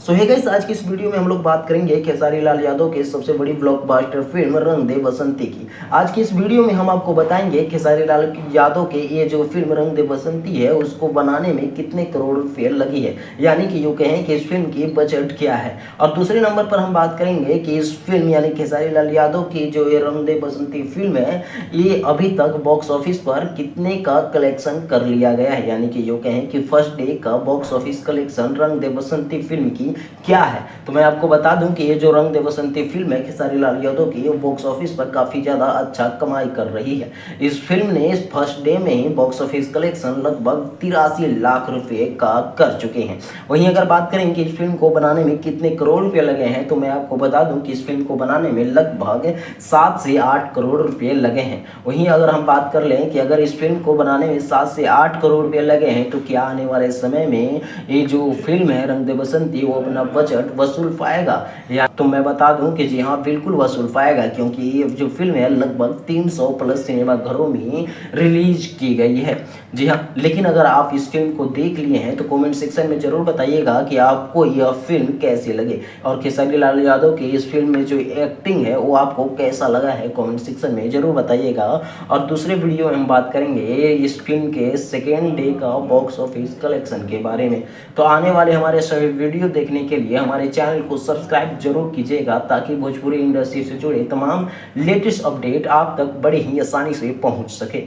सो है गाइस, आज की इस वीडियो में हम लोग बात करेंगे खेसारी लाल यादव के सबसे बड़ी ब्लॉकबस्टर फिल्म रंग दे बसंती की। आज की इस वीडियो में हम आपको बताएंगे खेसारी लाल यादव के ये जो फिल्म रंग दे बसंती है उसको बनाने में कितने करोड़ रुपए लगी है, यानी कि यूँ कहें कि इस फिल्म की बजट क्या है। और दूसरे नंबर पर हम बात करेंगे कि इस फिल्म यानी खेसारी लाल यादव की जो ये रंग दे बसंती फिल्म है ये अभी तक बॉक्स ऑफिस पर कितने का कलेक्शन कर लिया गया है, यानी कि यूँ कहें कि फर्स्ट डे का बॉक्स ऑफिस कलेक्शन रंग दे बसंती फिल्म की क्या है। तो मैं आपको बता दूं कि ये जो रंग दे बसंती फिल्म है खेसारी लाल यादव की, ये बॉक्स ऑफिस पर काफी ज्यादा अच्छा कमाई कर रही है। इस फिल्म ने इस फर्स्ट डे में ही बॉक्स ऑफिस कलेक्शन लगभग 83 लाख रुपए का कर चुके हैं। वहीं अगर बात करें कि इस फिल्म को बनाने में कितने करोड़ रुपए लगे हैं, तो मैं आपको बता दूं कि इस फिल्म को बनाने में लगभग 7 से 8 करोड़ रुपए लगे हैं। वहीं अगर हम बात कर लें कि अगर इस फिल्म को बनाने में 7 से 8 करोड़ रुपए लगे हैं, तो क्या आने वाले समय में ये जो फिल्म है रंग दे बसंती वो अपना बजट वसूल पाएगा? या तो मैं बता दूं कि जी हाँ, बिल्कुल वसूल पाएगा, क्योंकि ये जो फिल्म है लगभग 300 प्लस सिनेमा घरों में रिलीज की गई है। जी हाँ, लेकिन अगर आप इस फिल्म को देख लिए हैं तो कमेंट सेक्शन में जरूर बताइएगा कि आपको यह फिल्म कैसी लगे, और खेसारी लाल यादव की इस फिल्म में जो एक्टिंग है वो आपको कैसा लगा है कमेंट सेक्शन में जरूर बताइएगा। और दूसरे वीडियो में हम बात करेंगे इस फिल्म के सेकेंड डे का बॉक्स ऑफिस कलेक्शन के बारे में। तो आने वाले हमारे सभी वीडियो देखने के लिए हमारे चैनल को सब्सक्राइब जरूर कीजिएगा, ताकि भोजपुरी इंडस्ट्री से जुड़े तमाम लेटेस्ट अपडेट आप तक बड़े ही आसानी से पहुंच सके।